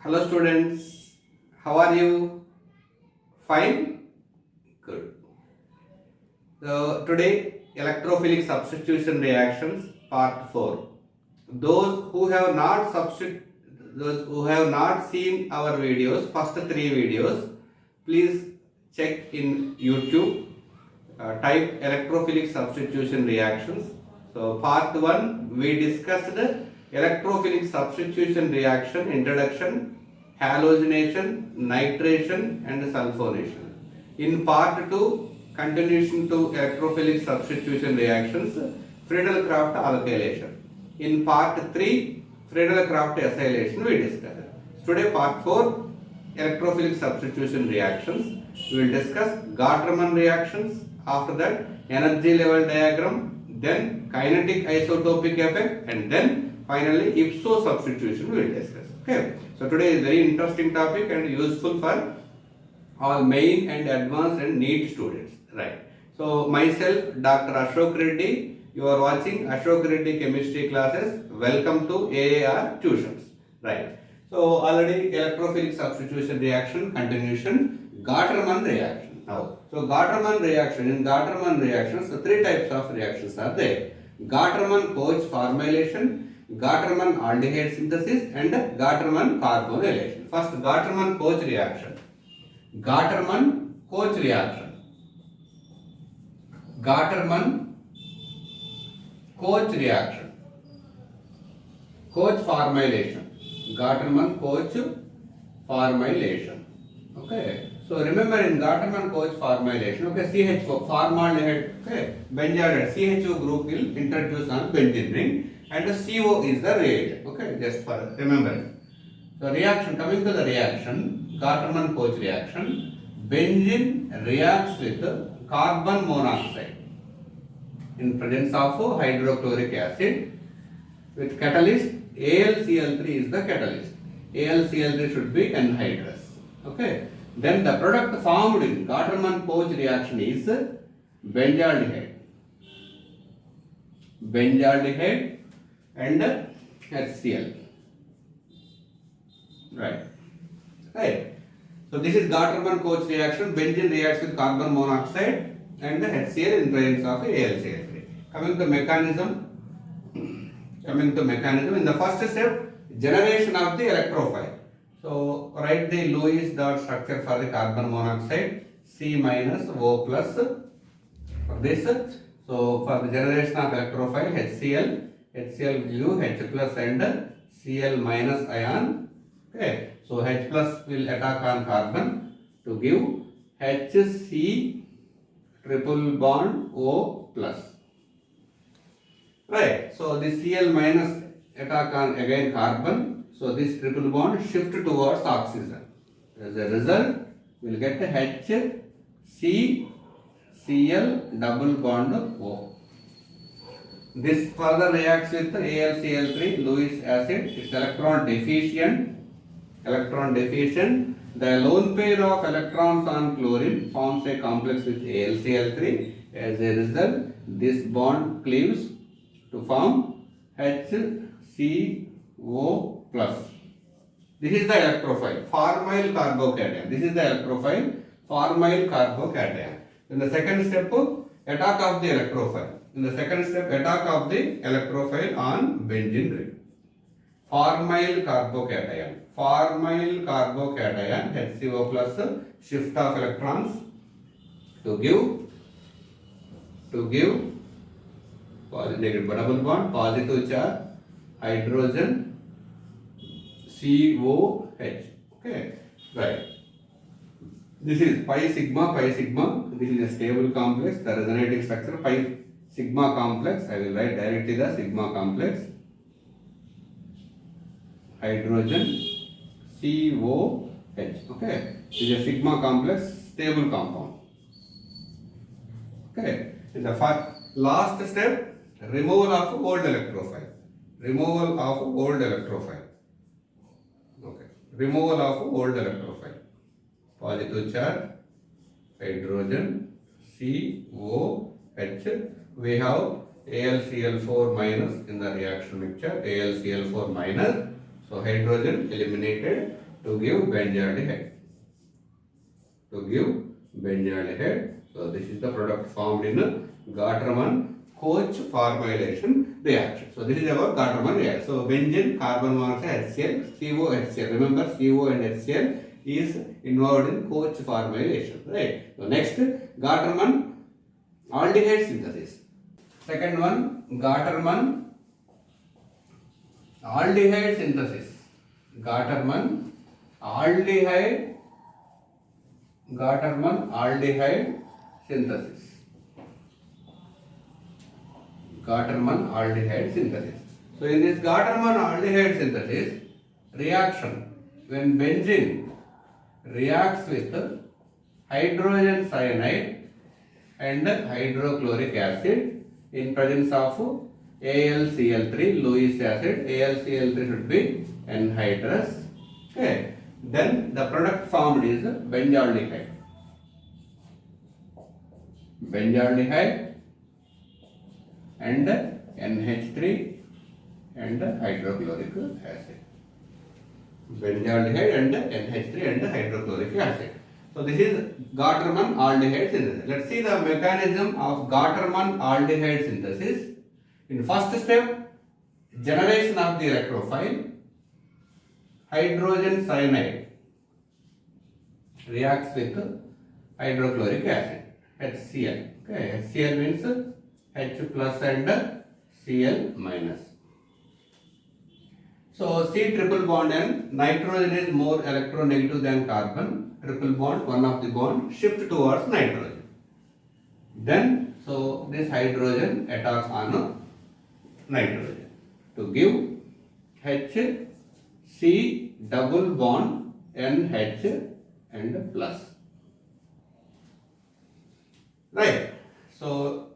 Hello students, how are you? Fine? Good. So today electrophilic substitution reactions part 4. Those who have not those who have not seen our videos, first 3 videos, please check in YouTube, type electrophilic substitution reactions. So part 1 we discussed electrophilic substitution reaction introduction, halogenation, nitration and sulfonation. In part 2 continuation to electrophilic substitution reactions, Friedel-Crafts alkylation. In part 3 Friedel-Crafts acylation we discussed. Today part 4 electrophilic substitution reactions. We will discuss Gartermann reactions, after that energy level diagram, then kinetic isotopic effect, and then finally ipso substitution we will discuss. Okay. So today is very interesting topic and useful for all main and advanced and NEET students. Right. So myself Dr. Ashok Reddy, you are watching Ashok Reddy chemistry classes. Welcome to AAR tuitions. Right. So already electrophilic substitution reaction continuation, Gartermann reaction. Now, so Gartermann reaction, in Gartermann reactions, so 3 types of reactions are there. Gartermann-Koch formylation, Gartermann aldehyde synthesis and Gartermann carbonylation. First Gartermann-Koch reaction. Gartermann-Koch reaction. Gartermann-Koch reaction. Koch formylation. Gartermann-Koch formylation. Okay. So remember in Gartermann-Koch formylation, okay, CH4 formaldehyde, okay, benzaldehyde, CHO group will introduce on benzene ring and the CO is the reagent. Okay, just for remembering. So reaction, coming to the reaction, Gartermann-Koch reaction, benzene reacts with carbon monoxide in presence of hydrochloric acid with catalyst. AlCl3 is the catalyst. AlCl3 should be anhydrous. Okay. Then the product formed in Gartermann-Koch reaction is benzaldehyde. Benzaldehyde and HCl. Right. Right. So this is Gartermann-Koch reaction. Benzene reacts with carbon monoxide and HCl in presence of AlCl3. Coming to mechanism. In the first step, generation of the electrophile. So write the Lewis dot structure for the carbon monoxide, C minus O plus for this. So for the generation of electrophile, HCl will give H plus and Cl minus ion. Okay. So H plus will attack on carbon to give HC triple bond O plus. Right. So this Cl minus attack on again carbon. So this triple bond shift towards oxygen. As a result, we will get HCCl double bond O. This further reacts with AlCl3, Lewis acid. It's electron deficient. The lone pair of electrons on chlorine forms a complex with AlCl3. As a result, this bond cleaves to form HCO plus. This is the electrophile, formyl carbocation. This is the electrophile, formyl carbocation. In the second step, attack of the electrophile. In the second step, attack of the electrophile on benzene ring. Formyl carbocation. Formyl carbocation, HCO plus, shift of electrons to give positive double bond, positive charge, hydrogen, COH. Okay, right. This is pi sigma. This is a stable complex. The resonating structure pi sigma complex. I will write directly the sigma complex. Hydrogen, COH. Okay, this is a sigma complex, stable compound. Okay, in the last step, removal of old electrophile. Removal of old electrophile. Positive charge, hydrogen, COH. We have AlCl4 minus in the reaction mixture. AlCl4 minus. So hydrogen eliminated. to give benzaldehyde. To give benzaldehyde. So this is the product formed in Gattermann-Koch formylation reaction. So this is about Gattermann reaction. So benzene, carbon monoxide, HCl, CO, HCl. Remember CO and HCl is involved in Koch formylation, right? So next, Gattermann aldehyde synthesis. Second one, Gattermann aldehyde synthesis. Gattermann aldehyde synthesis. Gattermann aldehyde synthesis. So in this Gattermann aldehyde synthesis reaction, when benzene reacts with hydrogen cyanide and hydrochloric acid in presence of AlCl3, Lewis acid. AlCl3 should be anhydrous. Okay. Then the product formed is benzaldehyde. Benzaldehyde and NH3 and hydrochloric acid. Benzaldehyde and NH3 and hydrochloric acid. So this is Gattermann aldehyde synthesis. Let's see the mechanism of Gattermann aldehyde synthesis. In first step, generation of the electrophile, hydrogen cyanide reacts with hydrochloric acid, HCl. Okay, HCl means H plus and Cl minus. So C triple bond and nitrogen is more electronegative than carbon. Triple bond, one of the bond shift towards nitrogen. Then so this hydrogen attacks on nitrogen to give HC double bond NH and plus. Right. So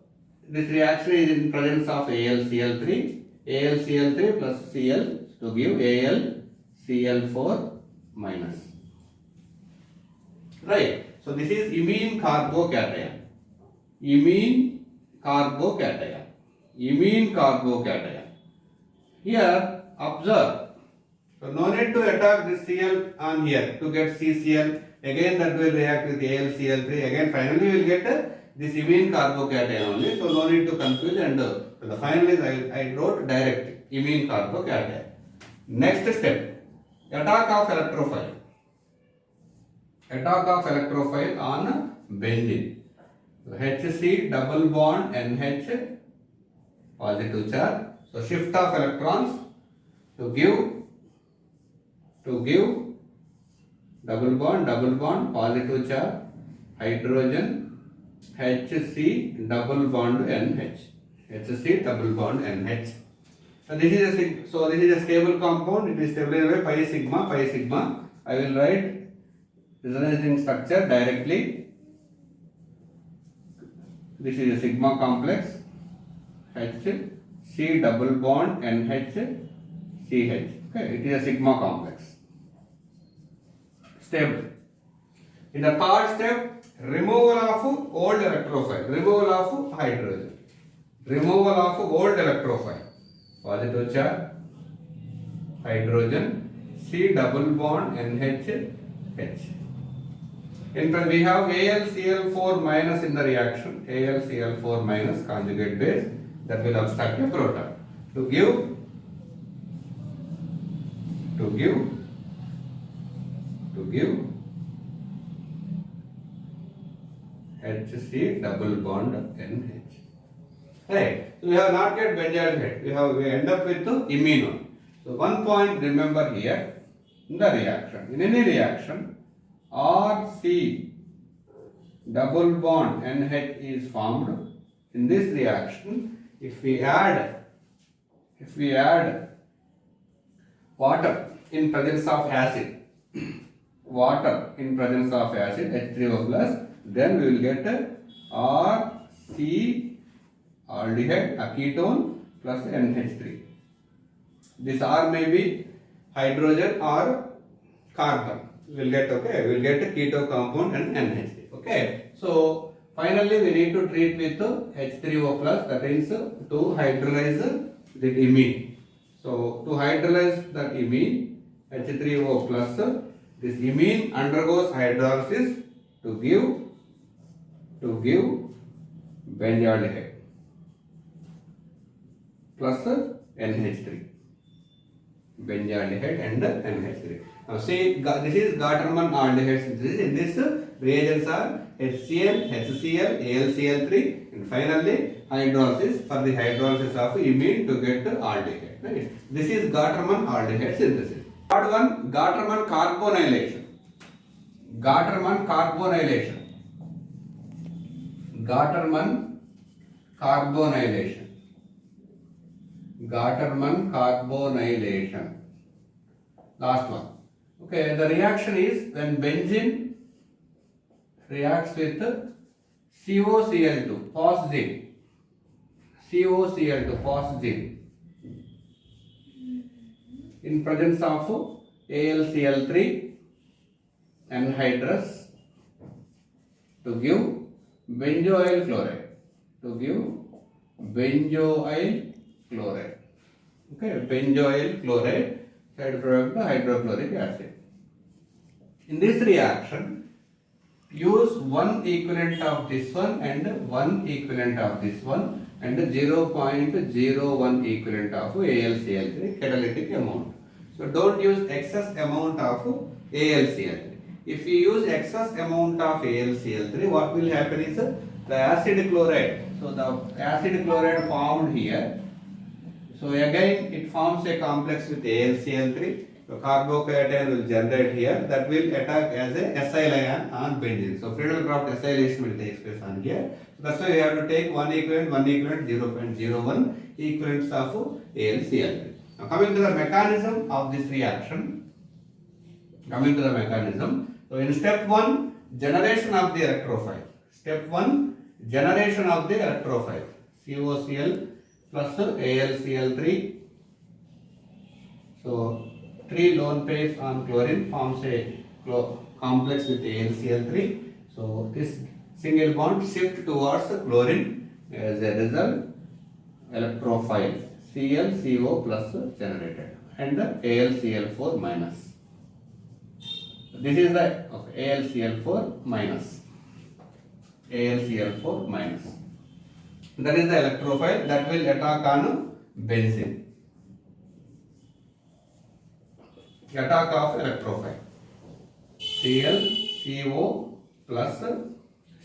this reaction is in presence of AlCl3. AlCl3 plus Cl to give AlCl4 minus. Right. So this is imine carbocation. Imine carbocation. Imine carbocation. Here observe. So no need to attack this Cl on here to get CCl. Again that will react with AlCl3. Again finally we will get this imine carbocation only. So no need to confuse and finally I wrote direct imine carbocation. Next step, attack of electrophile. Attack of electrophile on benzene. So HC double bond NH positive charge. So shift of electrons to give double bond positive charge hydrogen HC double bond NH. HC double bond NH. So this is a stable compound. It is stabilized by pi sigma. I will write resonance structure directly. This is a sigma complex. H C double bond NH CH. Okay, it is a sigma complex. Stable. In the third step, removal of old electrophile, removal of hydrogen, removal of old electrophile. Positive charge, hydrogen, C double bond NH H. In fact, we have AlCl4 minus in the reaction, AlCl4 minus conjugate base that will obstruct a proton to give HC double bond NH. Right. So we have not get benzaldehyde. We end up with the imine. So one point remember here in the reaction. In any reaction, RC double bond NH is formed. In this reaction, if we add water in presence of acid, H3O plus, then we will get RC aldehyde, a ketone plus NH3. This R may be hydrogen or carbon. We will get a keto compound and NH3. Okay. So finally we need to treat with H3O plus, that means to hydrolyze the imine. So to hydrolyze that imine, H3O plus This imine undergoes hydrolysis to give benzaldehyde plus NH3. Benzaldehyde and NH3. Now see, this is Gattermann aldehyde synthesis. In this, reagents are HCl, HCl, AlCl3, and finally hydrolysis for the hydrolysis of imine to get aldehyde. Right? This is Gattermann aldehyde synthesis. Third one, Gattermann carbonylation. Gattermann carbonylation. Gattermann carbonylation. Gattermann carbonylation. Last one. Okay, the reaction is when benzene reacts with COCl2, phosgene. COCl2, phosgene. In presence of AlCl3 anhydrous to give benzoyl chloride. To give benzoyl chloride. Okay, benzoyl chloride, side product hydrochloric acid. In this reaction, use one equivalent of this one and one equivalent of this one and 0.01 equivalent of AlCl3 catalytic amount. So don't use excess amount of AlCl3. If you use excess amount of AlCl3, what will happen is the acid chloride. So the acid chloride formed here. So again it forms a complex with AlCl3. So carbocation will generate here, that will attack as a acyl ion on benzene. So Friedel-Crafts acylation will take place on here. So that's why we have to take one equivalent, 0.01 equivalents of AlCl3. Now coming to the mechanism of this reaction. So in step 1, generation of the electrophile. Step 1, generation of the electrophile. COCl plus AlCl3. So 3 lone pairs on chlorine forms a complex with AlCl3. So this single bond shift towards chlorine, as a result electrophile ClCO plus generated and the AlCl4 minus. This is the AlCl4 minus. AlCl4 minus. That is the electrophile that will attack on benzene. Attack of electrophile. ClCO plus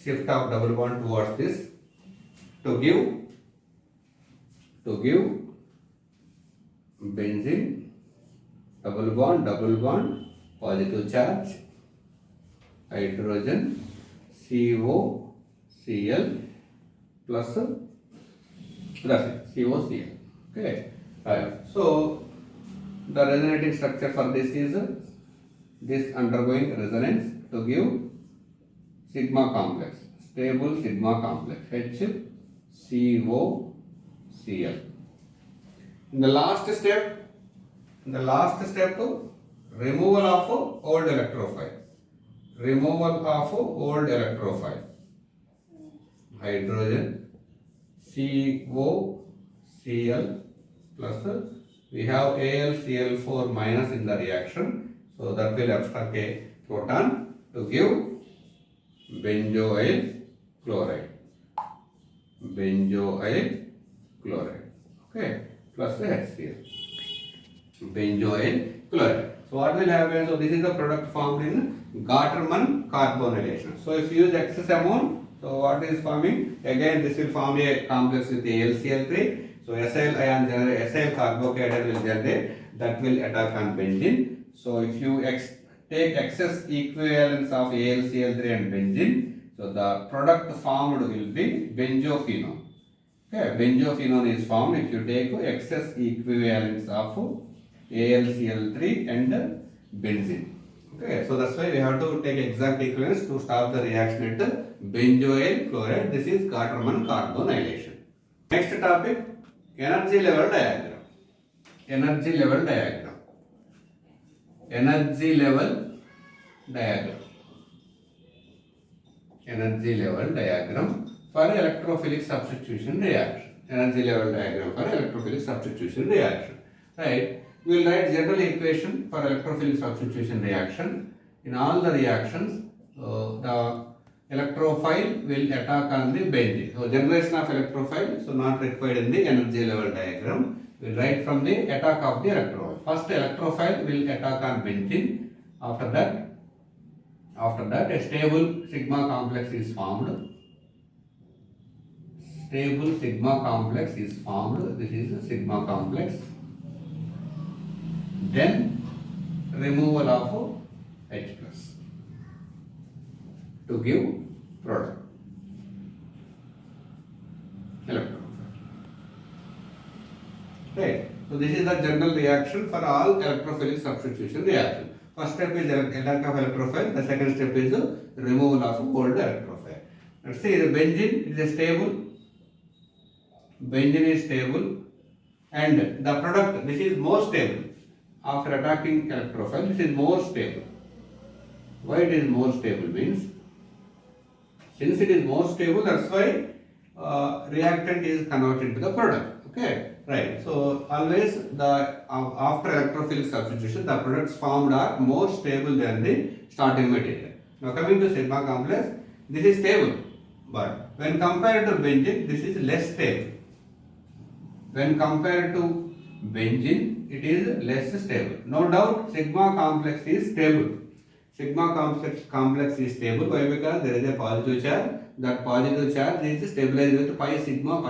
shift of double bond towards this to give benzene double bond positive charge hydrogen COCl plus COCl. Okay. So the resonating structure for this is this undergoing resonance to give sigma complex, stable sigma complex HCOCl. In the last step, removal of old electrophile. Hydrogen COCl plus we have AlCl4 minus in the reaction, so that will abstract a proton to give benzoyl chloride. Okay, plus the HCl. Benzoyl chloride. So what will happen? So this is the product formed in Gattermann carbonylation. So if you use excess amount, so what is forming? Again this will form a complex with AlCl3. So acyl ion generate, acyl carbocation will generate, that will attack on benzene. So if you take excess equivalence of AlCl3 and benzene, so the product formed will be benzophenone. Okay, benzophenone is formed if you take excess equivalence of AlCl3 and benzene. Okay, so that's why we have to take exact equivalence to stop the reaction at benzoyl chloride. This is Gattermann carbonylation. Next topic, energy level diagram. Energy level diagram for electrophilic substitution reaction. Right? We will write general equation for electrophilic substitution reaction. in all the reactions, the electrophile will attack on the benzene. So generation of electrophile, so not required in the energy level diagram. We will write from the attack of the electrophile. First electrophile will attack on benzene. After that a stable sigma complex is formed. Stable sigma complex is formed. This is a sigma complex. Then removal of H plus to give product electrophile. Right. So this is the general reaction for all electrophilic substitution reaction. First step is attack of electrophile. The second step is the removal of old electrophile. Let's see, the benzene is stable. Benzene is stable, and the product, this is more stable. After attacking electrophile, this is more stable. Why it is more stable means, since it is more stable, that's why reactant is converted to the product. Okay, right. So always the after electrophilic substitution, the products formed are more stable than the starting material. Now coming to sigma complex, this is stable, but when compared to benzene, this is less stable. When compared to benzene, it is less stable. No doubt, sigma complex is stable. Sigma complex is stable. Why? Because there is a positive charge. That positive charge is stabilized with pi sigma.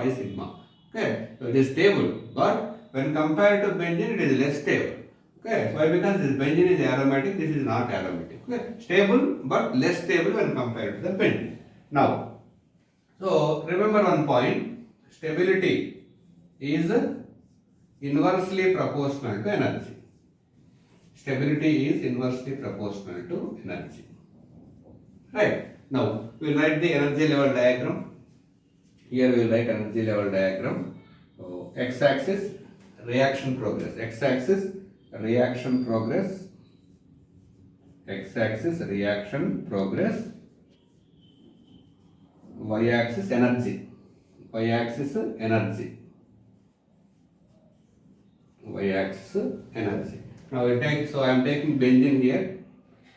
Okay, so it is stable. But when compared to benzene, it is less stable. Okay, why? Because this benzene is aromatic. This is not aromatic. Okay, stable but less stable when compared to the benzene. Now, so remember one point: stability is inversely proportional to energy. Stability is inversely proportional to energy. Right. Now we will write the energy level diagram. Here we will write energy level diagram. So x-axis reaction progress. X-axis reaction progress. X-axis reaction progress. Y-axis energy. Y-axis energy. Y-axis energy. Now we take, so I am taking benzene here,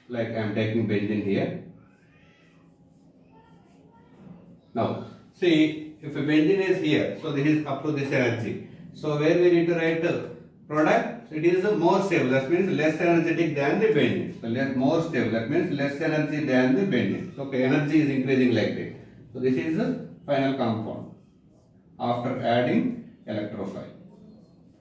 like I am taking benzene here. Now see, if a benzene is here, so this is up to this energy. So where we need to write product, so it is more stable. That means less energetic than the benzene. So more stable. That means less energy than the benzene. So okay, energy is increasing like this. So this is the final compound after adding electrophile.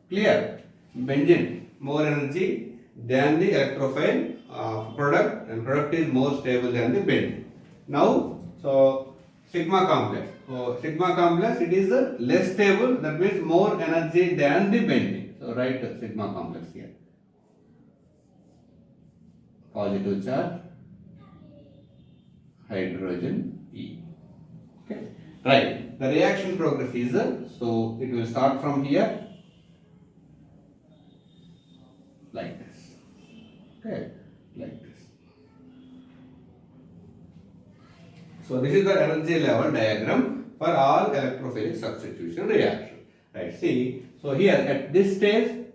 Clear? Benzene more energy than the electrophile product, and product is more stable than the benzene. Now, so sigma complex. So sigma complex, it is less stable. That means more energy than the benzene. So write sigma complex here. Positive charge, hydrogen E. Okay. Right. The reaction progress is so it will start from here. Like this. Okay, like this. So this is the energy level diagram for all electrophilic substitution reaction. Right, see, so here at this stage,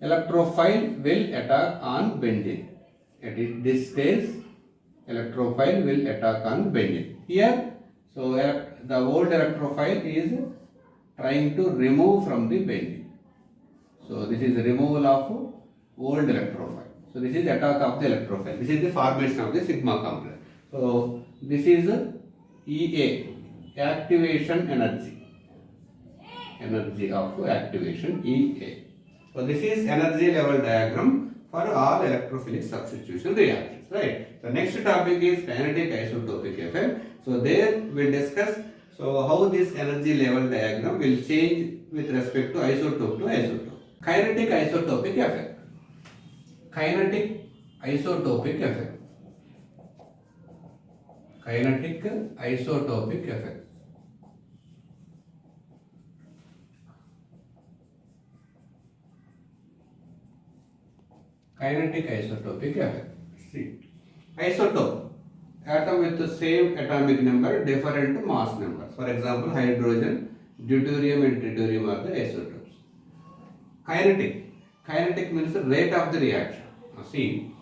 electrophile will attack on benzene. At this stage, electrophile will attack on benzene. Here, so the old electrophile is trying to remove from the benzene. So this is the removal of old electrophile. So this is attack of the electrophile. This is the formation of the sigma complex. So this is EA, activation energy. Energy of activation EA. So this is energy level diagram for all electrophilic substitution reactions. Right. The next topic is kinetic isotopic effect. So there we discuss how this energy level diagram will change with respect to isotope to isotope. Kinetic isotopic effect. Kinetic isotopic effect. Kinetic isotopic effect. Kinetic isotopic effect. See, isotope, atom with the same atomic number, different mass numbers. For example, hydrogen, deuterium and tritium are the isotopes. Kinetic. Kinetic means the rate of the reaction. Now see,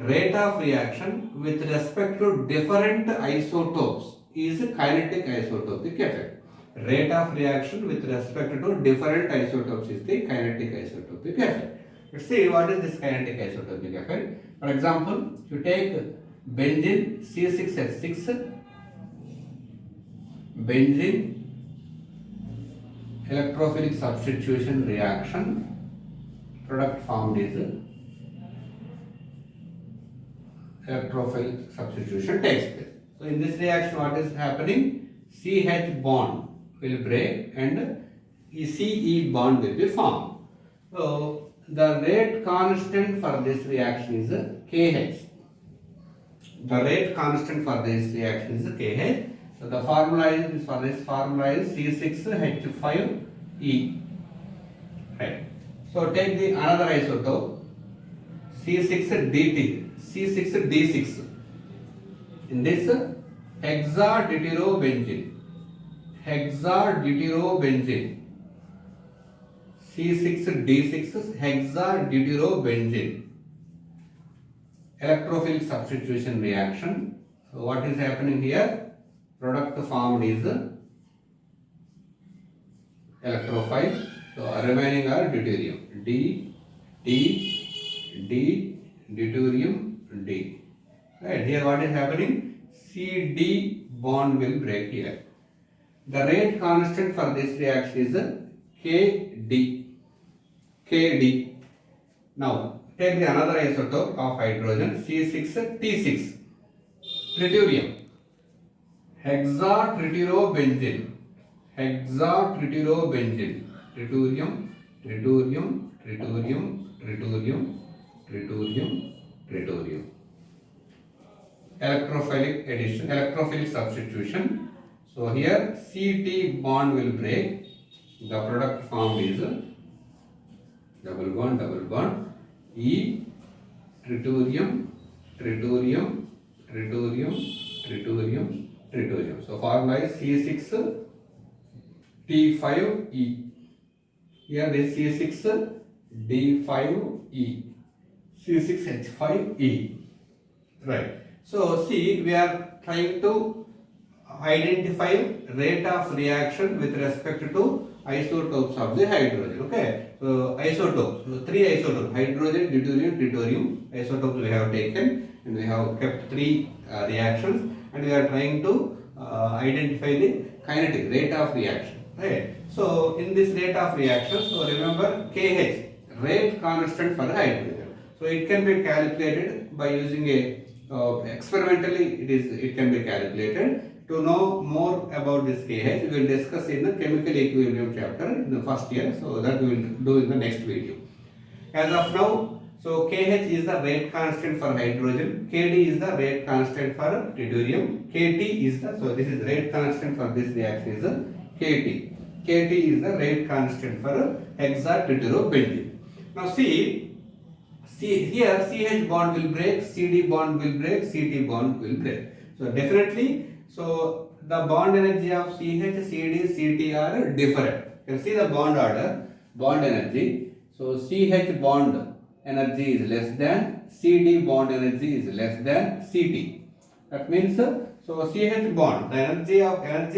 rate of reaction with respect to different isotopes is kinetic isotopic effect. Rate of reaction with respect to different isotopes is the kinetic isotopic effect. Let's see what is this kinetic isotopic effect. For example, you take benzene C6H6, benzene electrophilic substitution reaction, product formed is electrophilic substitution takes place. So in this reaction what is happening? CH bond will break and CE bond will be formed. So the rate constant for this reaction is KH. The rate constant for this reaction is KH. So the formula is for this formula is C6H5E. Right. So take the another isotope C6DT, C6D6. In this hexadeuterobenzene, C6D6 hexadeuterobenzene electrophilic substitution reaction. So what is happening here? Product formed is electrophile. So remaining are deuterium. D, deuterium, D. Right, here what is happening? CD bond will break here. The rate constant for this reaction is KD. Now take the another isotope of hydrogen C6T6, tritium, hexatritiorobenzene, tritium. Electrophilic substitution. So here CT bond will break. The product formed is double bond, E, tritium. So formula is C6T5E. Here this C6D5E, C6H5E. Right. So see, we are trying to identify rate of reaction with respect to isotopes of the hydrogen. Okay. So isotopes. So three isotopes: hydrogen, deuterium, tritium isotopes we have taken, and we have kept three reactions, and we are trying to identify the kinetic rate of reaction. Right. So in this rate of reaction, so remember KH, rate constant for the hydrogen. So it can be calculated by using a experimentally it can be calculated. To know more about this KH, we will discuss in the chemical equilibrium chapter in the first year. So that we will do in the next video. As of now, so KH is the rate constant for hydrogen, KD is the rate constant for deuterium, KT is the, so this is rate constant for this reaction is KT. KT is the rate constant for hexadeuterobenzene. Now see here CH bond will break, CD bond will break, CT bond will break. So definitely, so the bond energy of CH, CD, CT are different. You can see the bond order, bond energy. So CH bond energy is less than, CD bond energy is less than CT. That means so CH bond, the energy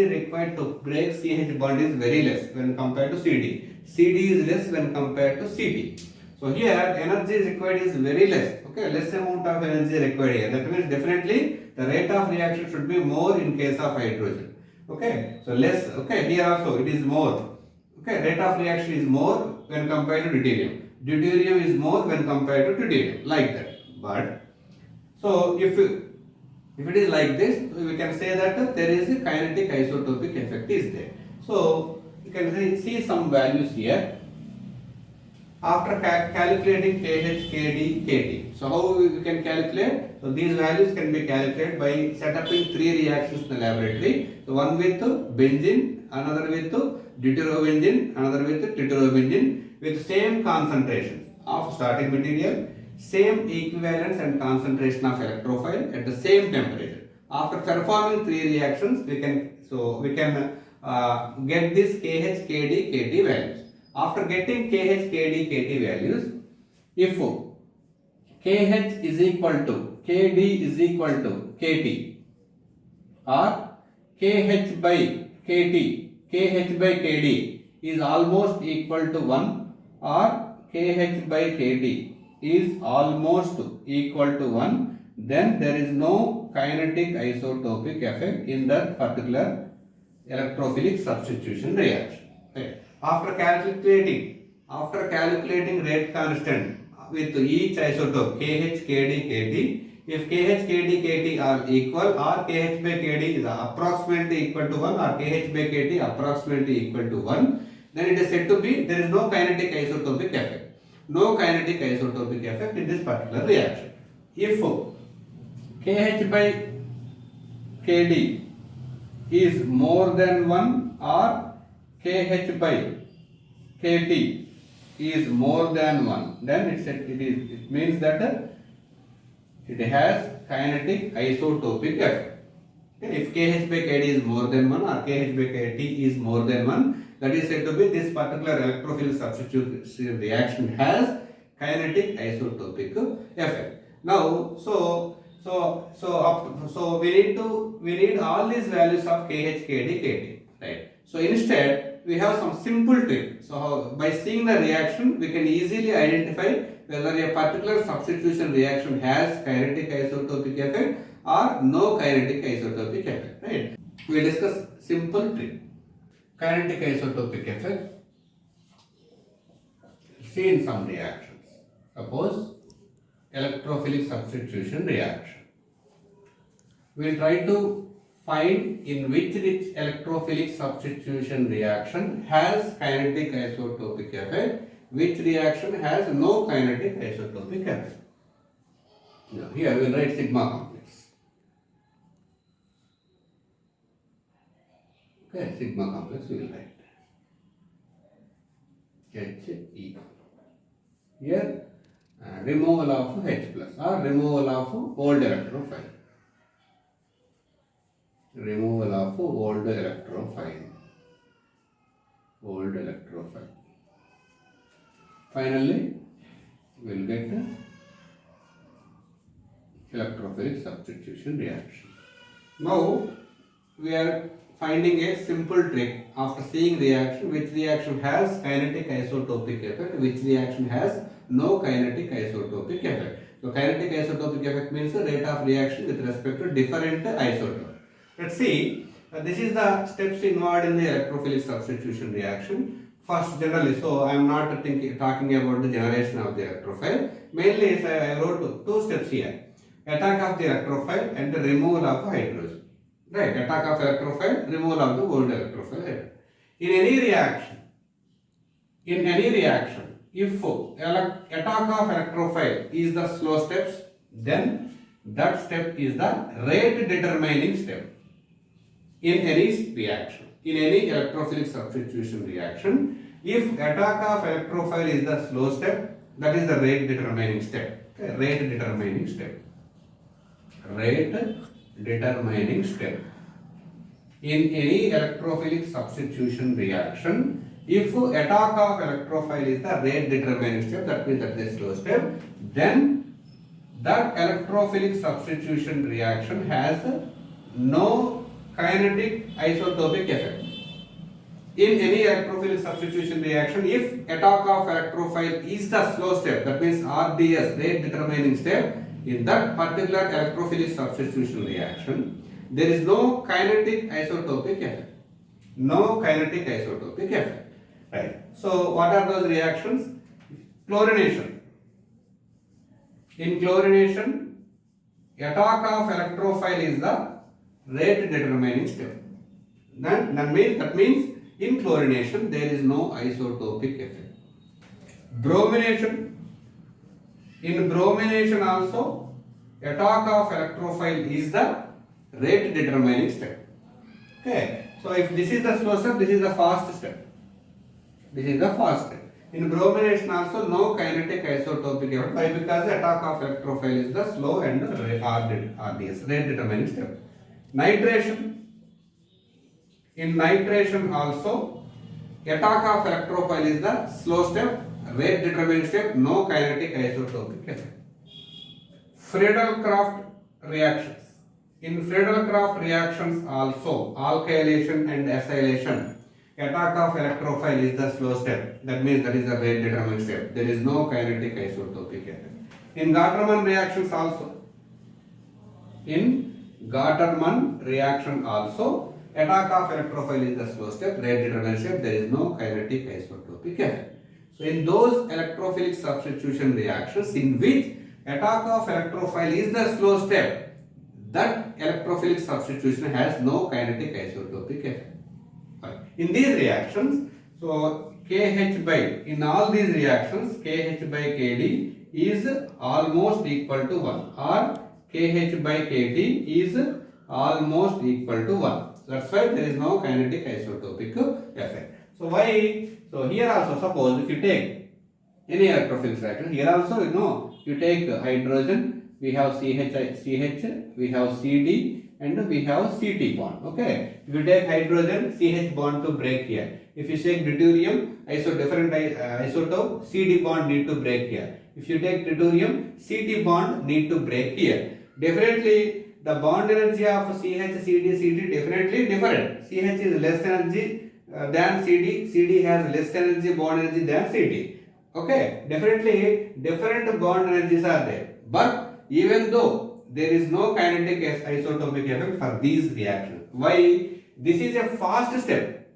required to break CH bond is very less when compared to CD. CD is less when compared to CT. So here energy required is very less. Okay, less amount of energy required here. That means definitely the rate of reaction should be more in case of hydrogen. Okay, so less. Okay, here also it is more. Okay, rate of reaction is more when compared to deuterium. Deuterium is more when compared to tritium, like that. But so if it is like this, we can say that there is a kinetic isotopic effect is there. So you can see some values here. After calculating KH, KD, KT. So how we can calculate? So these values can be calculated by setting three reactions in the laboratory. So one with benzene, another with deuterobenzene, another with tritiorobenzene with same concentrations of starting material, same equivalence and concentration of electrophile at the same temperature. After performing three reactions, we can get this KH, KD, KT values. After getting KH, KD, KT values, if KH is equal to KD is equal to KT, or KH by KH by KD is almost equal to 1, or KH by KT is almost equal to 1, then there is no kinetic isotopic effect in that particular electrophilic substitution reaction. Okay. After calculating rate constant with each isotope KH, KD, KT, if KH, KD, KT are equal, or KH by KD is approximately equal to 1, or KH by KT approximately equal to 1, then it is said to be there is no kinetic isotopic effect. No kinetic isotopic effect in this particular reaction. If KH by KD is more than 1, or KH by KT is more than 1, then it means that it has kinetic isotopic effect. Okay. If KH by KD is more than 1, or KH by KT is more than 1, that is said to be this particular electrophilic substitution reaction has kinetic isotopic effect. Now, so we need all these values of KH, KD, KT, right? So instead we have some simple trick. So by seeing the reaction, we can easily identify whether a particular substitution reaction has kinetic isotopic effect or no kinetic isotopic effect, right? We will discuss simple trick. Kinetic isotopic effect, see in some reactions. Suppose electrophilic substitution reaction. We will try to find in which electrophilic substitution reaction has kinetic isotopic effect, which reaction has no kinetic isotopic effect. Now here we will write sigma complex. Okay, sigma complex we will write He. Here removal of H plus, or removal of old electrophile. Removal of old electrophile. Finally, we will get electrophilic substitution reaction. Now, we are finding a simple trick after seeing reaction, which reaction has kinetic isotopic effect, which reaction has no kinetic isotopic effect. So, kinetic isotopic effect means the rate of reaction with respect to different isotope. Let's see, this is the steps involved in the electrophilic substitution reaction. First, generally, so I am not talking about the generation of the electrophile. Mainly, I wrote two steps here: attack of the electrophile and the removal of hydrogen. Right, attack of electrophile, removal of the old electrophile. In any reaction, if attack of electrophile is the slow steps, then that step is the rate determining step. In any reaction, in any electrophilic substitution reaction, if attack of electrophile is the slow step, that is the rate determining step. Okay, rate determining step. In any electrophilic substitution reaction, if attack of electrophile is the rate determining step, that means that is the slow step, then that electrophilic substitution reaction has no kinetic isotopic effect. In any electrophilic substitution reaction, if attack of electrophile is the slow step, that means RDS, rate determining step, in that particular electrophilic substitution reaction, there is no kinetic isotopic effect. No kinetic isotopic effect. Right. So, what are those reactions? Chlorination. In chlorination, attack of electrophile is the rate determining step. That means in chlorination there is no isotopic effect. Bromination. In bromination also, attack of electrophile is the rate determining step. Okay. So if this is the slow step, this is the fast step. In bromination also no kinetic isotopic effect. Why? Because the attack of electrophile is the slow and RDS, rate determining step. Nitration. In nitration also, attack of electrophile is the slow step, rate determining step, no kinetic isotopic effect. Friedel-Crafts reactions. In Friedel-Crafts reactions also, alkylation and acylation, attack of electrophile is the slow step. That means that is the rate determined step. There is no kinetic isotopic effect. In Gattermann reactions also, attack of electrophile is the slow step, rate determined step. There is no kinetic isotopic effect. So in those electrophilic substitution reactions in which attack of electrophile is the slow step, that electrophilic substitution has no kinetic isotopic effect. In these reactions, so Kh by, in all these reactions, Kh by Kd is almost equal to 1, or Kh by Kt is almost equal to 1. That's why there is no kinetic isotopic effect. So why? So here also, suppose if you take any electrophilic reaction, here also you take hydrogen, we have CH, we have Cd, and we have Ct bond. Okay. If you take hydrogen, CH bond to break here. If you take deuterium, different isotope, Cd bond need to break here. If you take deuterium, Ct bond need to break here. Definitely, the bond energy of CH, CD, Ct definitely different. CH is less energy than CD. CD has less energy, bond energy than CD. Okay, definitely different bond energies are there. But even though there is no kinetic isotopic effect for these reactions. Why? This is a fast step.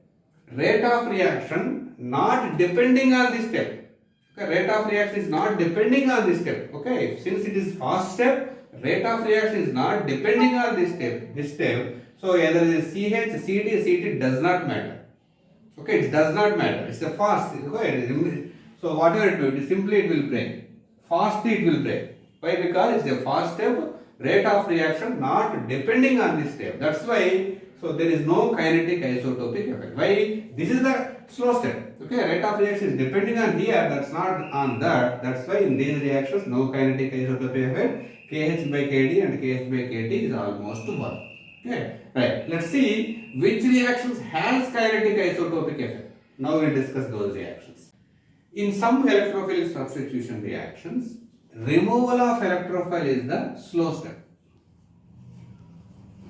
Rate of reaction not depending on this step. Okay, rate of reaction is not depending on this step. Okay, since it is fast step, rate of reaction is not depending on this step. So either it is CH, CD, CT does not matter. Okay, it does not matter. It's a fast. Okay, so whatever it will, simply it will break. Fast it will break. Why? Because it's a fast step. Rate of reaction not depending on this step. That's why. So there is no kinetic isotopic effect. Why? This is the slow step. Okay, rate of reaction is depending on here. That's not on that. That's why in these reactions no kinetic isotopic effect. Kh by Kd and Kh by Kt is almost 1. Okay, right. Let's see which reactions has kinetic isotopic effect. Now we'll discuss those reactions. In some electrophilic substitution reactions, removal of electrophile is the slow step.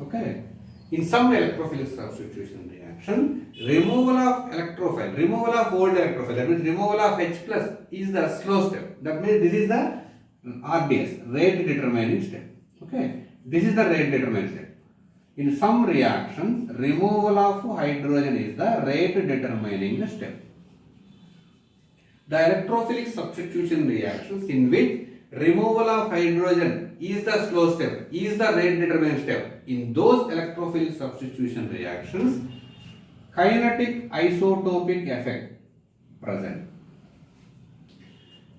Okay. In some electrophilic substitution reaction, removal of electrophile, removal of old electrophile, that means removal of H plus is the slow step. That means this is the RDS, rate determining step. Okay. This is the rate determining step. In some reactions, removal of hydrogen is the rate determining step. The electrophilic substitution reactions in which removal of hydrogen is the slow step, is the rate determining step. In those electrophilic substitution reactions, kinetic isotopic effect present.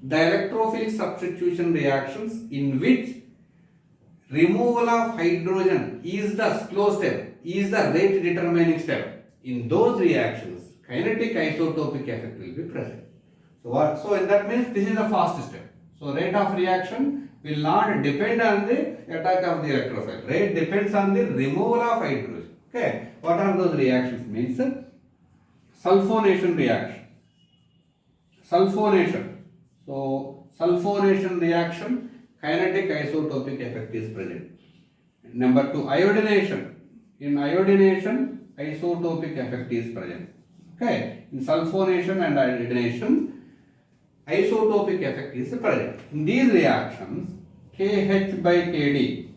The electrophilic substitution reactions in which removal of hydrogen is the slow step, is the rate determining step. In those reactions, kinetic isotopic effect will be present. So what? So that means this is the fast step. So rate of reaction will not depend on the attack of the electrophile. Rate depends on the removal of hydrogen. Okay. What are those reactions? Means sulfonation reaction. Sulfonation. So sulfonation reaction, kinetic isotopic effect is present. Number 2, iodination. In iodination, isotopic effect is present. Okay. In sulfonation and iodination, isotopic effect is present. In these reactions, Kh by Kd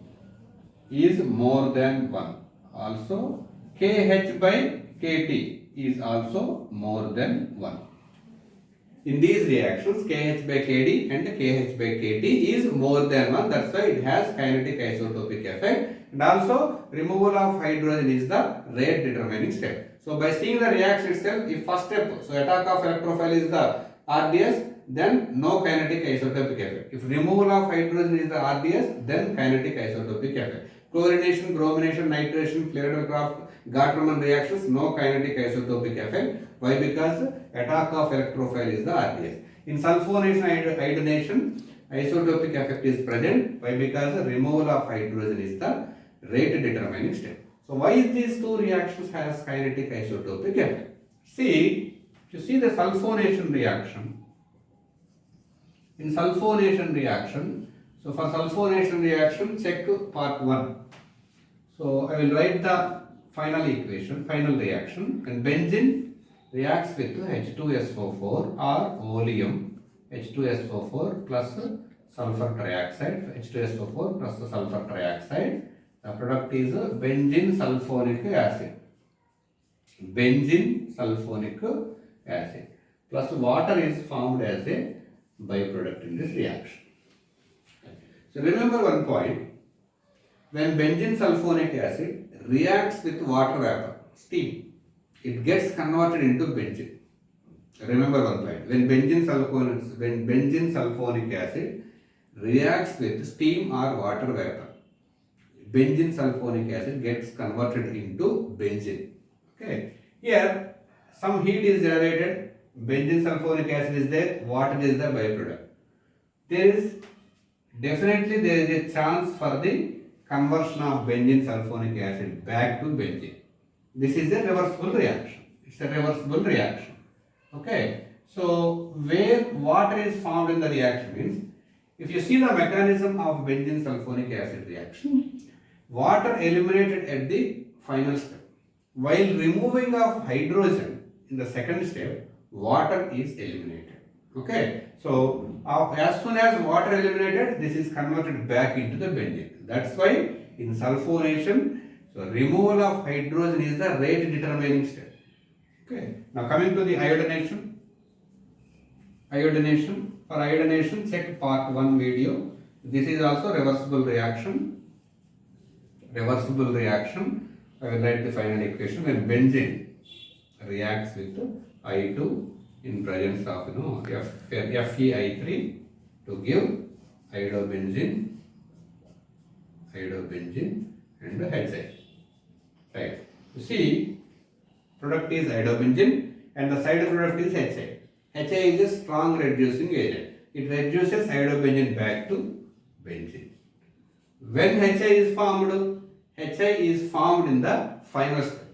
is more than 1. Also, Kh by Kt is also more than 1. In these reactions, Kh by Kd and Kh by Kt is more than 1. That's why it has kinetic isotopic effect. And also, removal of hydrogen is the rate determining step. So, by seeing the reaction itself, if first step, so attack of electrophile is the RDS, then no kinetic isotopic effect. If removal of hydrogen is the RDS, then kinetic isotopic effect. Chlorination, bromination, nitration, Friedel-Crafts, Gattermann reactions, no kinetic isotopic effect. Why? Because attack of electrophile is the RDS. In sulfonation, iodination, isotopic effect is present. Why? Because removal of hydrogen is the rate determining step. So why these two reactions has kinetic isotopic effect? See, if you see the sulfonation reaction, in sulfonation reaction, So for sulfonation reaction, check part 1. So I will write the final equation, final reaction. And benzene reacts with H2SO4 or oleum H2SO4 plus sulfur trioxide, H2SO4 plus the sulfur trioxide. The product is benzene sulfonic acid. Benzene sulfonic acid plus water is formed as a byproduct in this reaction. So remember one point, when benzene sulfonic acid reacts with water vapor, steam, it gets converted into benzene. Remember one point, when benzene sulfonic acid reacts with steam or water vapor, benzene sulfonic acid gets converted into benzene. Okay. Here some heat is generated, benzene sulfonic acid is there, water is the byproduct. There is a chance for the conversion of benzene sulfonic acid back to benzene. This is a reversible reaction. It's a reversible reaction. Okay. So where water is formed in the reaction means, if you see the mechanism of benzene sulfonic acid reaction, water eliminated at the final step. While removing of hydrogen in the second step, water is eliminated. Okay. So as soon as water eliminated, this is converted back into the benzene. That's why in sulfonation, so removal of hydrogen is the rate determining step. Okay. Now coming to the iodination. Iodination. For iodination, check part 1 video. This is also reversible reaction. Reversible reaction. I will write the final equation. When benzene reacts with I2 in presence of FeI3 to give iodobenzene and HI. Right. You see, product is iodobenzene and the side product is HI. HI is a strong reducing agent. It reduces iodobenzene back to benzene. When HI is formed in the final step.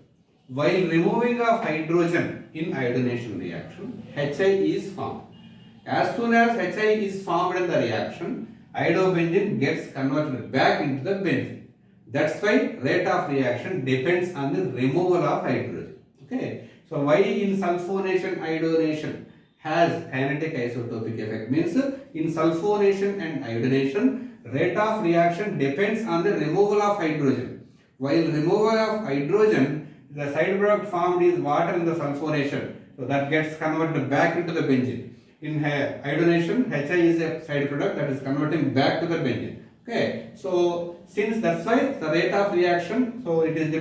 While removing of hydrogen in iodination reaction, HI is formed. As soon as HI is formed in the reaction, iodobenzene gets converted back into the benzene. That's why rate of reaction depends on the removal of hydrogen. Okay. So why in sulfonation iodination has kinetic isotopic effect means in sulfonation and iodination rate of reaction depends on the removal of hydrogen. While removal of hydrogen, the side product formed is water in the sulfonation. So that gets converted back into the benzene. In iodination, HI is a side product that is converting back to the benzene. Okay. So since that's why the rate of reaction, so it is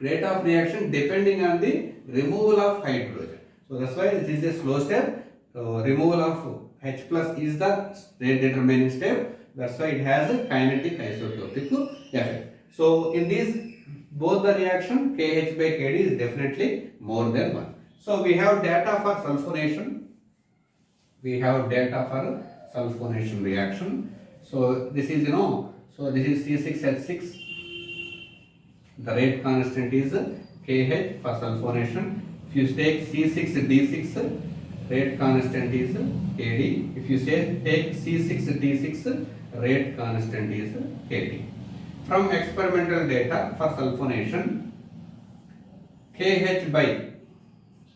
rate of reaction depending on the removal of hydrogen. So that's why it is a slow step. So removal of H plus is the rate determining step. That's why it has a kinetic isotopic effect. So in these both the reaction KH by KD is definitely more than 1. So we have data for sulfonation. Reaction. So this is so this is C6H6. The rate constant is KH for sulfonation. If you take C6D6, rate constant is KD. If you take C6D6, rate constant is KD. From experimental data for sulfonation, KH by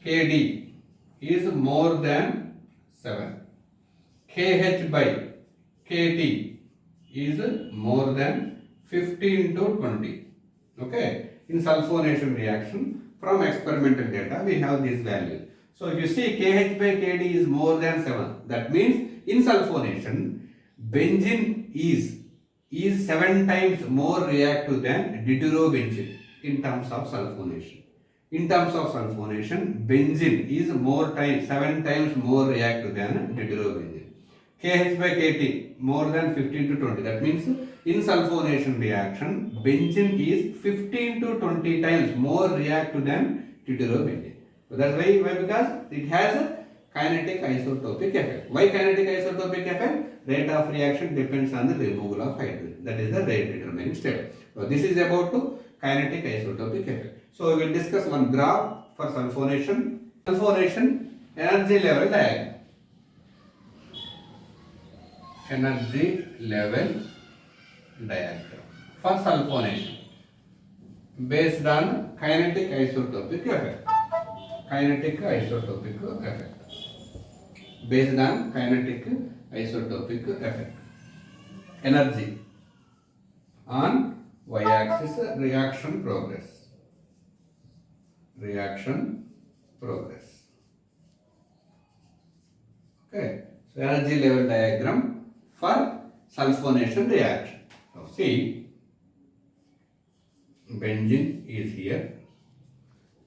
KD is more than 7. KH by KT is more than 15 to 20. Okay. In sulfonation reaction, from experimental data, we have these values. So if you see KH by KD is more than 7, that means in sulfonation, benzene is 7 times more reactive than deuterobenzene in terms of sulfonation. In terms of sulfonation, benzene is 7 times more reactive than deuterobenzene. KH by KT more than 15 to 20. That means in sulfonation reaction, benzene is 15 to 20 times more reactive than deuterobenzene. So that's why because it has a kinetic isotopic effect. Why kinetic isotopic effect? Rate of reaction depends on the removal of hydrogen. That is the rate determining step. So this is about kinetic isotopic effect. So we will discuss one graph for sulfonation. Sulfonation energy level diagram. energy level diagram for sulfonation based on kinetic isotopic effect. Kinetic isotopic effect. Based on kinetic isotopic effect. Energy on y-axis reaction progress. Reaction progress. Okay. So energy level diagram for sulfonation reaction. Now see, benzene is here,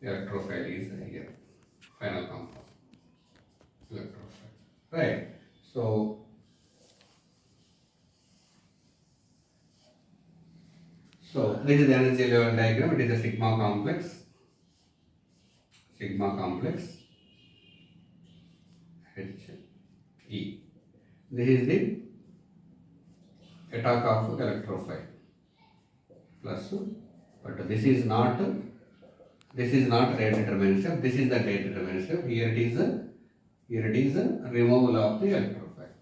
electrophile is here, final compound, electrophile, right? So this is the energy level diagram. It is a sigma complex, He. This is the attack of electrophile plus, but this is not rate determinant step. This is the rate determinant step. Here it is a removal of the electrophile.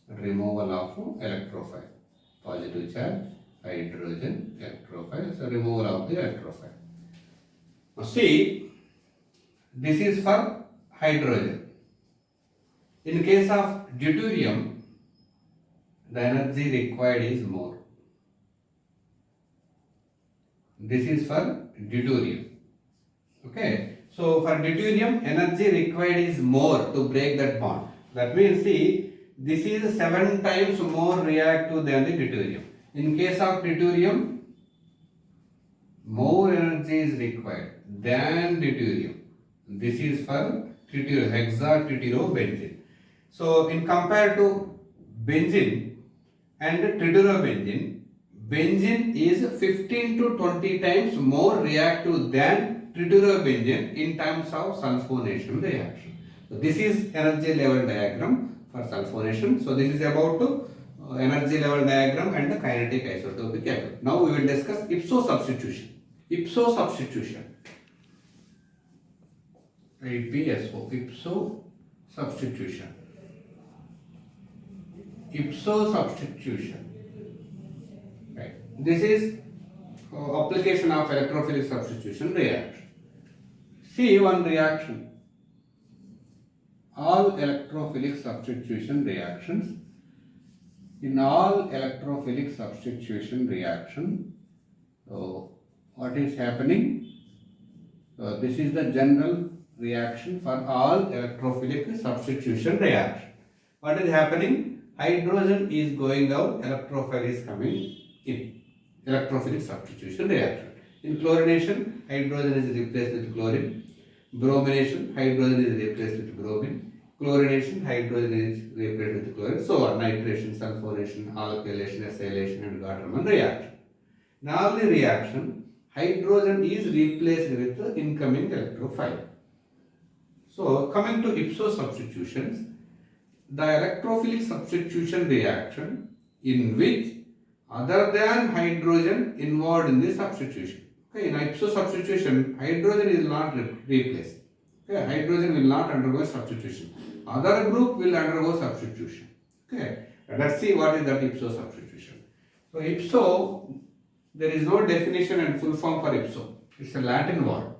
Removal of electrophile. Positive charge, hydrogen, electrophile. So removal of the electrophile. Now see, this is for hydrogen. In case of deuterium, the energy required is more. This is for deuterium. Okay. So for deuterium, energy required is more to break that bond. That means, see, this is 7 times more reactive than the deuterium. In case of deuterium, more energy is required than deuterium. This is for deuterium, hexatetrobenzene. So in compared to benzene and trityrobenzene, benzene is 15 to 20 times more reactive than trityrobenzene in terms of sulfonation reaction. So this is energy level diagram for sulfonation. So this is about energy level diagram and the kinetic isotopic effect. Now we will discuss ipso substitution. Ipso substitution. IPSO. Ipso substitution. Ipso substitution. Right. This is application of electrophilic substitution reaction. See one reaction. All electrophilic substitution reactions. In all electrophilic substitution reaction, what is happening? This is the general reaction for all electrophilic substitution reaction. What is happening? Hydrogen is going out, electrophile is coming in. Electrophilic substitution reaction. In chlorination, hydrogen is replaced with chlorine. Bromination, hydrogen is replaced with bromine. Chlorination, hydrogen is replaced with chlorine. So on, nitration, sulfonation, alkylation, acylation and Gottman reaction. In all the reaction, hydrogen is replaced with the incoming electrophile. So coming to ipso substitutions, the electrophilic substitution reaction in which other than hydrogen involved in the substitution. Okay, in ipso substitution, hydrogen is not replaced. Okay, hydrogen will not undergo substitution. Other group will undergo substitution. Okay, let's see what is that ipso substitution. So ipso, there is no definition and full form for ipso. It's a Latin word.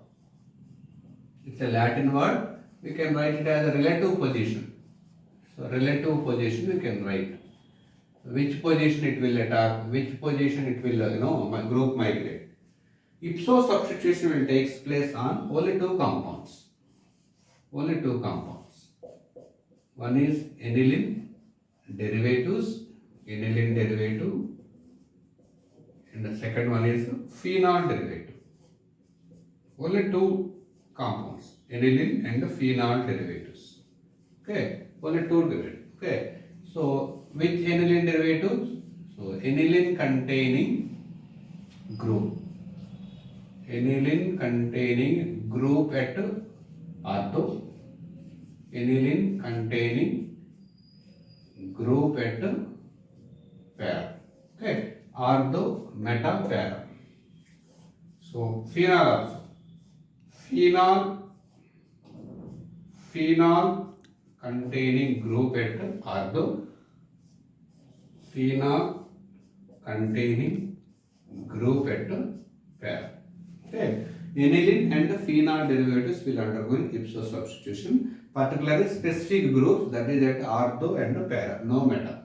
It's a Latin word. We can write it as a relative position. So relative position we can write. Which position it will attack, which position it will group migrate. Ipso substitution will take place on only two compounds. Only two compounds. One is aniline derivatives, aniline derivative, and the second one is phenol derivative. Only two compounds, aniline and phenol derivatives. Okay. Only two derivatives. Okay. So which aniline derivatives? So aniline containing group. Aniline containing group at ortho. Aniline containing group at para. Okay. Ortho, meta, para. So phenol also. Phenol containing group at ortho, phenol containing group at para. Okay. Aniline and phenol derivatives will undergo ipso substitution, particularly specific groups, that is at ortho and para, no matter.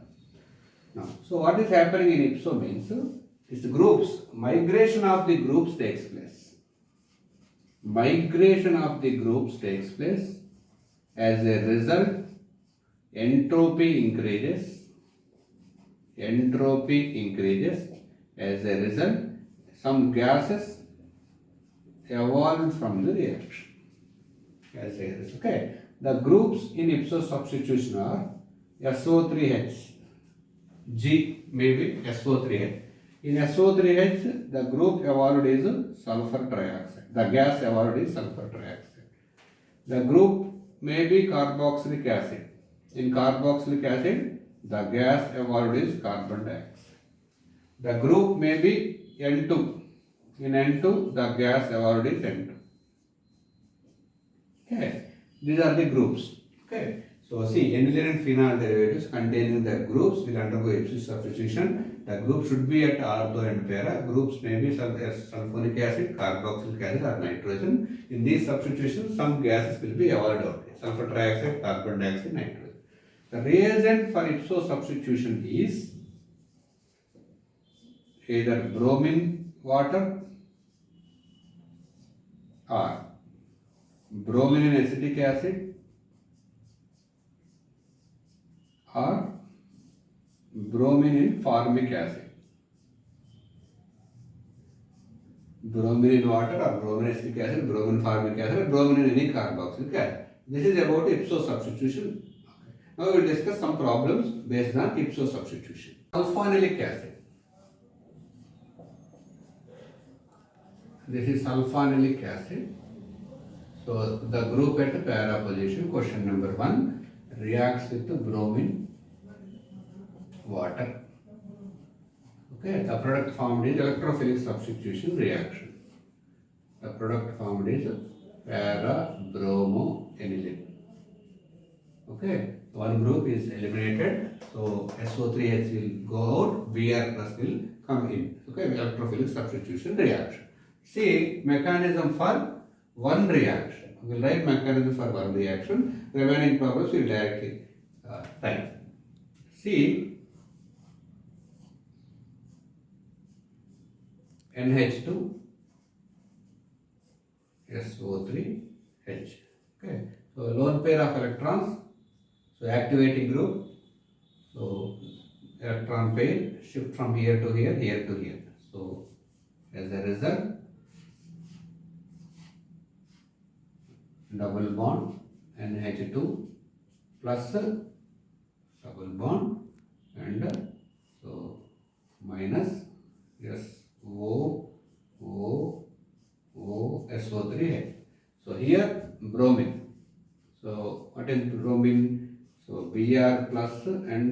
Now, so what is happening in ipso means is groups, migration of the groups takes place. Migration of the groups takes place. As a result, entropy increases. Entropy increases. As a result, some gases evolve from the reaction. As a result, okay. The groups in ipso substitution are SO3H. G may be SO3H. In SO3H, the group evolved is sulfur trioxide. The gas evolved is sulfur trioxide. The group may be carboxylic acid. In carboxylic acid, the gas evolved is carbon dioxide. The group may be N2. In N2, the gas evolved is N2. Okay, these are the groups. Okay, so see, aniline and phenol derivatives containing the groups will undergo ipso substitution. The group should be at ortho and para. Groups may be sulfuric acid, carboxylic acid, or nitrogen. In these substitutions, some gases will be evolved out. Sulfur trioxide, carbon dioxide, nitrogen. The reagent for ipso substitution is either bromine water or bromine and acetic acid or bromine in formic acid. Bromine in water or bromine acetic acid, bromine formic acid, or bromine in any carboxylic acid. This is about ipso substitution. Okay. Now we will discuss some problems based on ipso substitution. Sulfonilic acid. This is sulfonilic acid. So the group at para position, question number 1, reacts with bromine water. Okay, the product formed is electrophilic substitution reaction. The product formed is para-bromo-aniline. Okay, one group is eliminated, so SO3H will go out, Br plus will come in. Okay, electrophilic substitution reaction. See, mechanism for one reaction. We will write mechanism for one reaction. Remaining problems we will directly write. See, NH2 SO3H. Okay, so lone pair of electrons. So activating group. So electron pair shift from here to here, here to here. So as a result, double bond NH2 plus double bond and so minus SO3H. So here bromine. So what is bromine? So Br plus and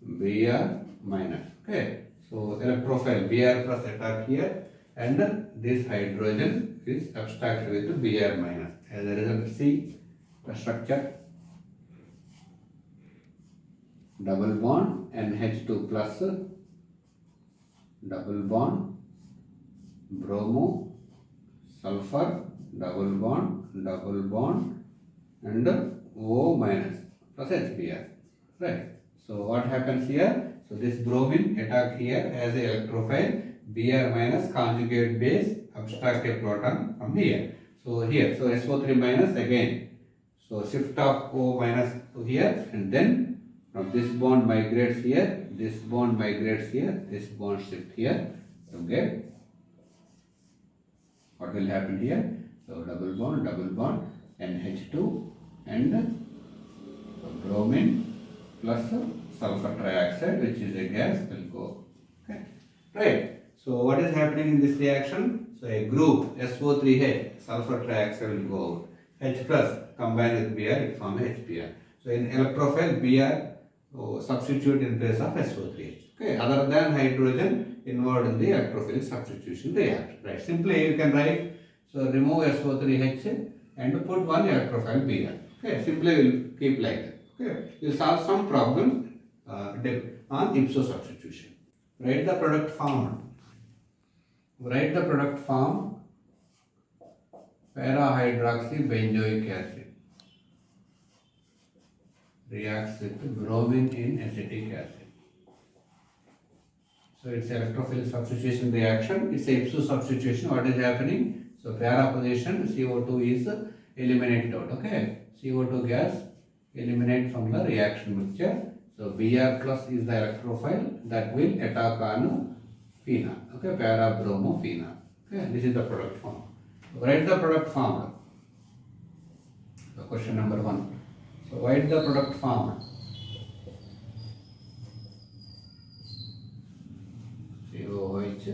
Br minus. Okay. So electrophile Br plus attack here and this hydrogen is abstracted with Br minus. As a result, see the structure. Double bond NH2 plus double bond bromo sulfur double bond and O minus plus HBr. Right. So what happens here? So this bromine attack here as a electrophile Br minus conjugate base abstract a proton from here. So here, so SO3 minus again. So shift of O minus to here and then from this bond migrates here, this bond migrates here, this bond shift here. Okay. What will happen here? So double bond NH2 and bromine plus sulfur trioxide, which is a gas, will go. Okay. Right. So what is happening in this reaction? So a group SO3H, sulfur trioxide will go out. H plus combined with Br, it forms HBr. So in electrophile Br substitute in place of SO3H. Okay. Other than hydrogen involved in the electrophilic substitution reaction. Right. Simply you can write, so remove SO3H and put one electrophile Br. Okay. Simply we will keep like that. Okay. You solve some problems on ipso substitution. Write the product form. Write the product form. Para-hydroxybenzoic acid reacts with bromine in acetic acid. So it's electrophilic substitution reaction. It's a ipso substitution. What is happening? So para position CO2 is eliminated out. Okay, CO2 gas eliminate from the reaction mixture. So Br plus is the electrophile that will attack on phenol. Okay, para bromophenol. Okay, this is the product form. Write the product formula. So question number 1. So write the product formula. COOH,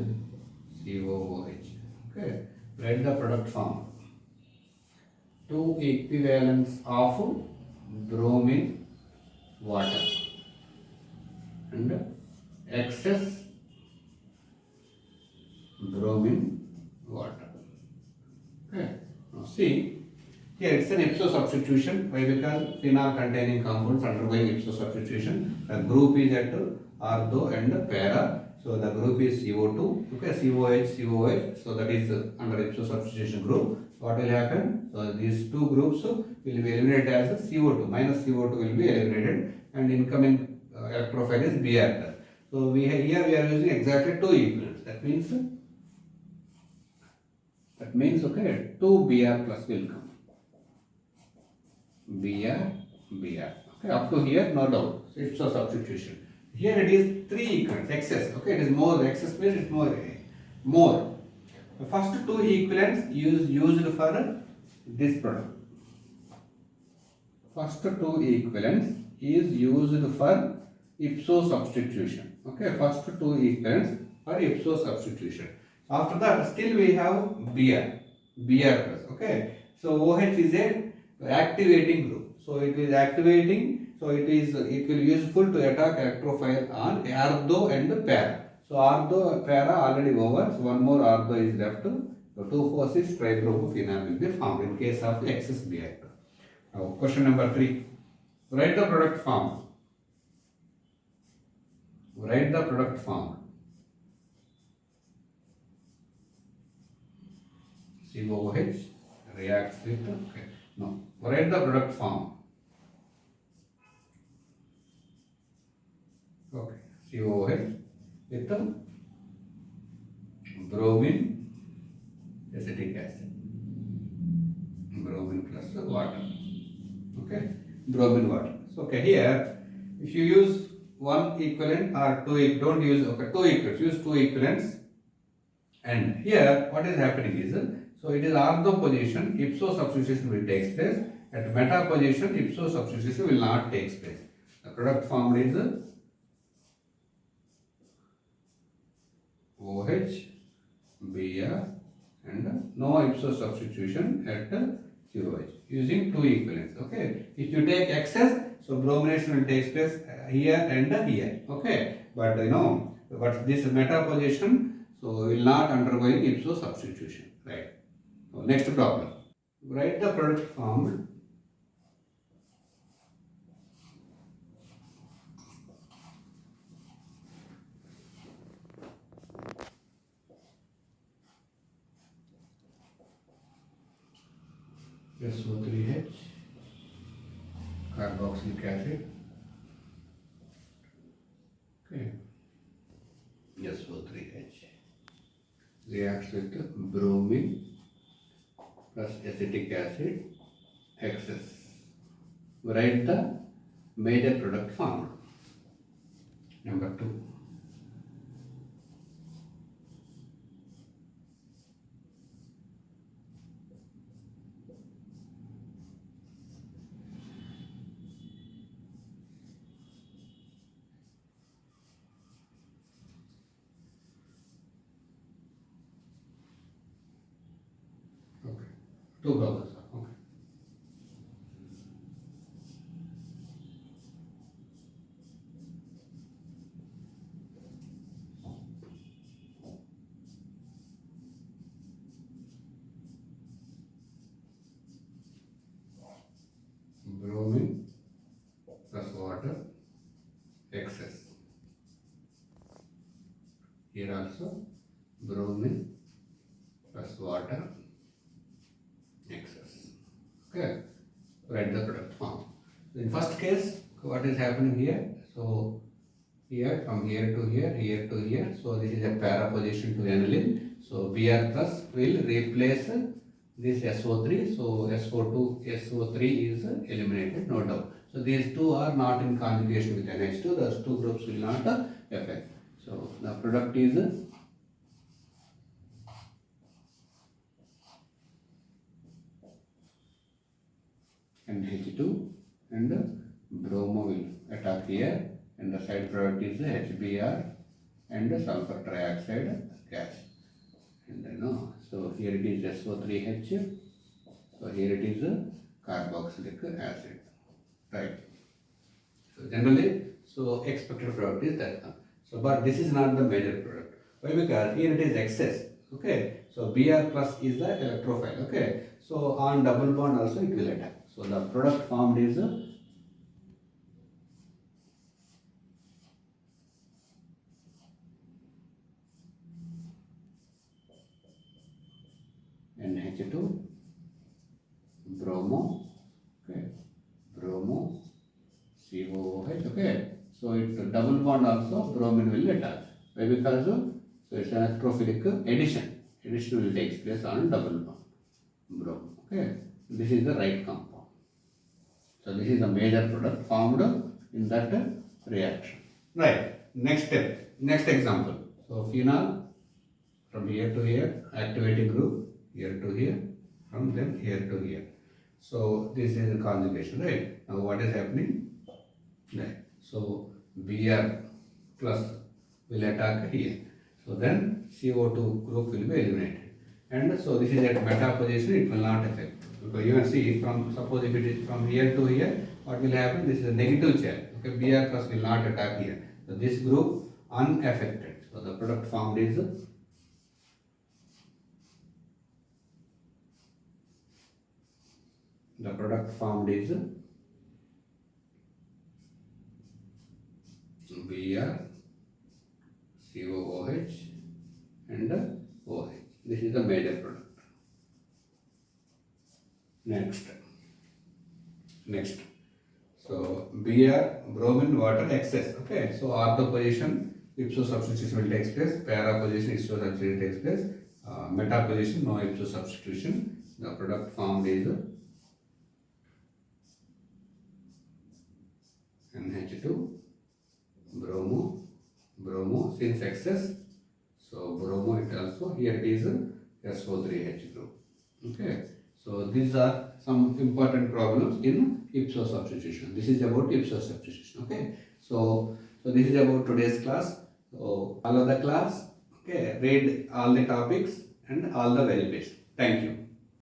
COOH. Okay. Write the product formula. 2 equivalents of bromine water and excess bromine water. Okay. Now see, here it's an ipso substitution. Why? Because phenol containing compounds undergoing ipso substitution. The group is at ortho and para. So the group is CO2. Okay, COH, COH. So that is under ipso substitution group. What will happen? So these two groups will be eliminated as CO2. Minus CO2 will be eliminated, and incoming electrophile is Br. So here we are using exactly 2 equivalents. That means okay, 2 Br plus will come. Br. Okay, up to here, no doubt. So ipso substitution. Here it is 3 equivalents, excess. Okay, it is more. Excess means it's more. The first 2 equivalents used for this product. First 2 equivalents is used for ipso substitution. Okay, first 2 equivalents for ipso substitution. After that, still we have Br plus. Okay, so OH is a activating group. So it is activating. So it will be useful to attack electrophile on ortho and para. So ortho para already over. So one more ortho is left. So 2,4,6 tribromophenol will be formed in case of excess Br. Now question number 3. Write the product form. Write the product form. COOH reacts with. Okay. No. Write the product form. Okay. COOH with bromine acetic acid. Bromine plus water. Okay. Bromine water. So okay, here if you use 1 equivalent or 2, don't use 2 equivalents. Use 2 equivalents. And here what is happening is, so it is ortho position, ipso substitution will take place. At meta position, ipso substitution will not take place. The product formed is OH, Br, and no ipso substitution at COH using 2 equivalents. Okay. If you take excess, so bromination will take place here and here. Okay. But but this meta position, so will not undergoing ipso substitution. Right. So next problem. Write the product formed. SO3H, carboxylic acid. Okay. SO3H reacts with bromine plus acetic acid excess. Write the major product formed. Number 2. Okay. 2 brothers. Okay. Bromine plus water excess. Here also bromine plus water excess. Okay, write the product form. In first case, what is happening here? So here from here to here, here to here. So this is a para position to aniline. So Br plus will replace this SO3. So SO2, SO3 is eliminated, no doubt. So these two are not in conjugation with NH2. Those two groups will not affect. So the product is NH2 and bromo will attack here, and the side product is HBr and sulfur trioxide gas. And so here it is SO3H, so here it is carboxylic acid, right? So generally, so expected product is that one. So but this is not the major product. Why? Because here it is excess. Okay, so Br plus is the electrophile. Okay, so on double bond also it will attack. So the product formed is NH2 bromo, okay, bromo COOH, okay. So it double bond also bromine will attack. Why? Because so it's an electrophilic addition. Addition will take place on double bond bromo. Okay, this is the right compound. So this is a major product formed in that reaction. Right. Next step. Next example. So phenol from here to here, activating group here to here, from then here to here. So this is the conjugation, right? Now what is happening? Right. So Br plus will attack here. So then CO2 group will be eliminated. And so this is at meta position, it will not affect. Because you can see from, suppose if it is from here to here, what will happen? This is a negative charge. Okay, Br plus will not attack here. So this group unaffected. So the product formed is Br, COOH and OH. This is the major product. Next. So Br, bromine, water, excess. Okay. So ortho position, ipso substitution will take place. Para position, ipso substitution takes place. Meta position, no ipso substitution. The product formed is NH2, bromo, since excess. So bromo it also, here it is SO3H group. Okay. So these are some important problems in ipso substitution. This is about ipso substitution. Okay. So this is about today's class. So follow the class. Okay. Read all the topics and all the very best. Thank you.